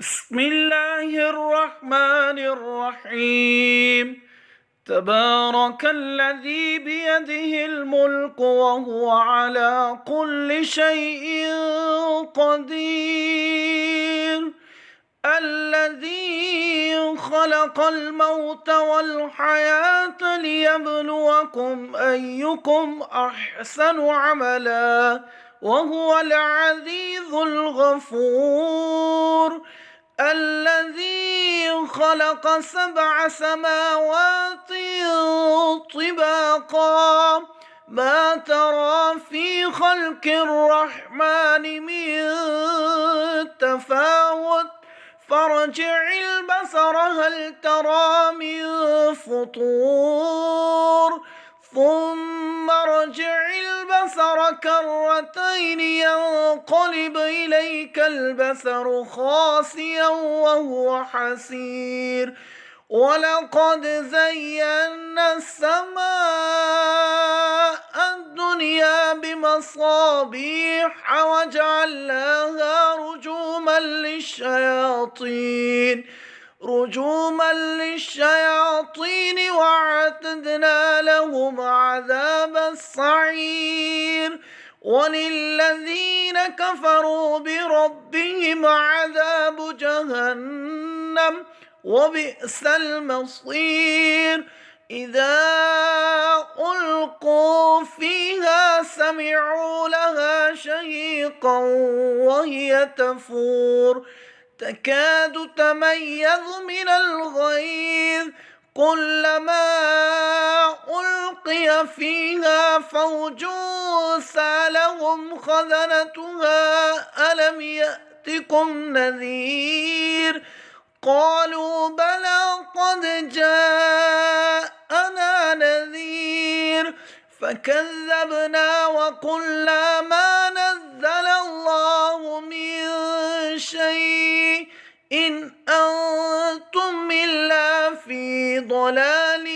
بسم الله الرحمن الرحيم. تبارك الذي بيده الملك وهو على كل شيء قدير، الذي خلق الموت والحياة ليبلوكم أيكم أحسن عملا وهو العزيز الغفور، الذي خلق 7 سماوات طباقا ما ترى في خلق الرحمن من تفاوت فارجع البصر هل ترى من فطور ثم ارجع البصر كرتين ينقلب إليك البصر خاسئا وهو حسير، ولقد زينا السماء الدنيا بمصابيح وجعلناها رجوما للشياطين وأعتدنا لهم عذاب السعير، وللذين كفروا بربهم عذاب جهنم وبئس المصير. إذا ألقوا فيها سمعوا لها شهيقا وهي تفور تكاد تميز من الغيظ كلما ألقي فيها فوج سألهم خزنتها ألم يأتكم نذير قالوا بلى قد جاءنا نذير فكذبنا وقلنا ما نزل الله من شيء إن أنتم إلا في ضلال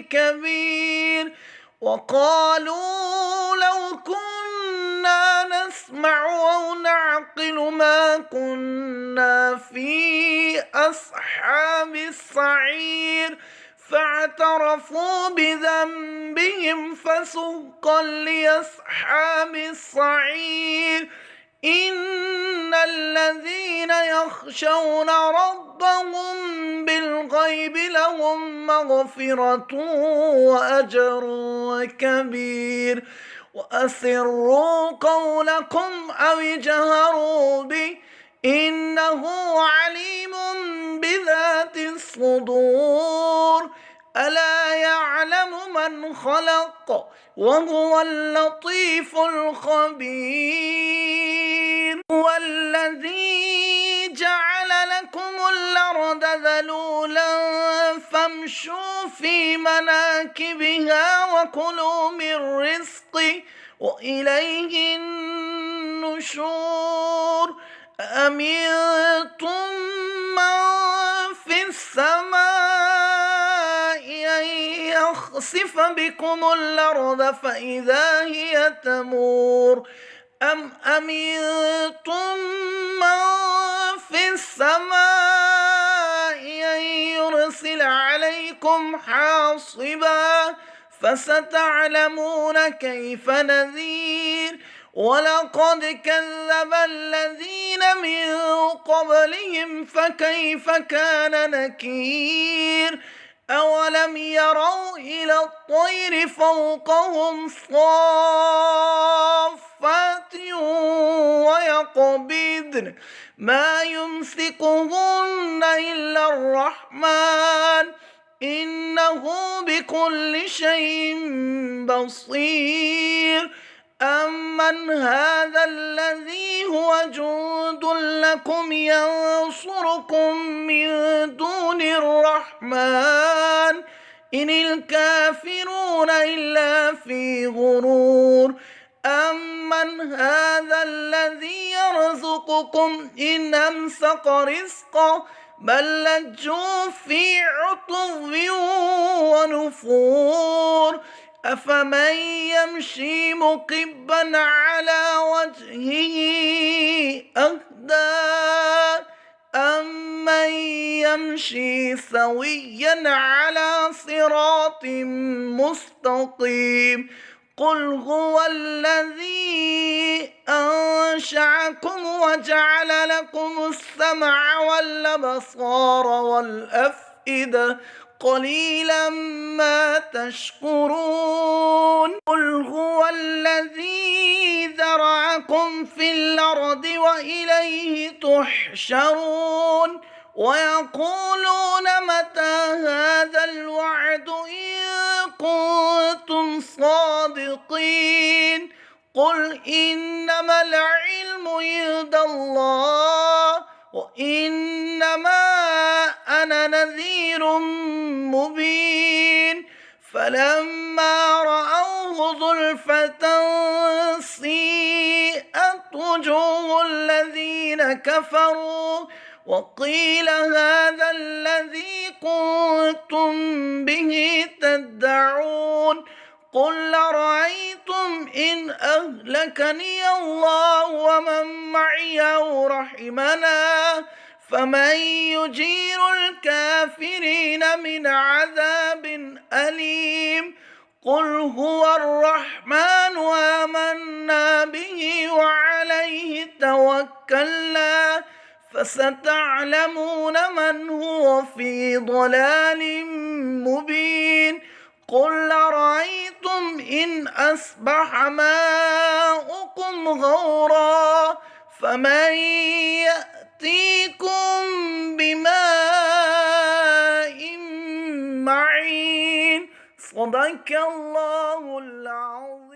كبير. وقالوا لو كنا نسمع أو نعقل ما كنا في أصحاب السعير فاعترفوا بذنبهم فسحقا لأصحاب السعير. إن الذين يخشون ربهم بالغيب لهم مغفرة وأجر كبير. وأسروا قولكم أو اجهروا به إنه عليم بذات الصدور. ألا يعلم من خلق وهو اللطيف الخبير. والذي جعل لكم الأرض ذلولا فامشوا في مناكبها وكلوا من رزقه وإليه النشور. أأمنتم من في السماء أن يخسف بكم الأرض فإذا هي تمور أم أمنتم من في السماء أن يرسل عليكم حاصبا فستعلمون كيف نذير. ولقد كذب الذين من قبلهم فكيف كان نكير. أولم يروا إلى الطير فوقهم صافات ويقبضن ما يمسكهن إلا الرحمن إنه بكل شيء بصير. أمن هذا الذي هو جند لكم ينصركم من دون الرحمن إن الكافرون إلا في غرور. أمن هذا الذي يرزقكم إن أمسك رزقه بل لجوا في عتو ونفور. أفمن يمشي مكبا على وجهه أهدى يمشي سويا على صراط مستقيم. قل هو الذي أنشأكم وجعل لكم السمع والأبصار والأفئدة قليلا ما تشكرون. قل هو الذي ذرأكم في الأرض وإليه تحشرون. ويقولون متى هذا الوعد إن كنتم صادقين. قل إنما العلم عند الله وإنما أنا نذير مبين. فلما رأوه زلفة سيئت وجوه الذين كفروا وقيل هذا الذي كنتم به تدعون. قل أرأيتم إن أهلكني الله ومن معي أو رحمنا فمن يجير الكافرين من عذاب أليم. قل هو الرحمن آمنا به وعليه توكلنا فستعلمون من هو في ضلال مبين. قل أرأيتم إن أصبح ماؤكم غورا فمن يأتيكم بماء معين. صدق الله العظيم.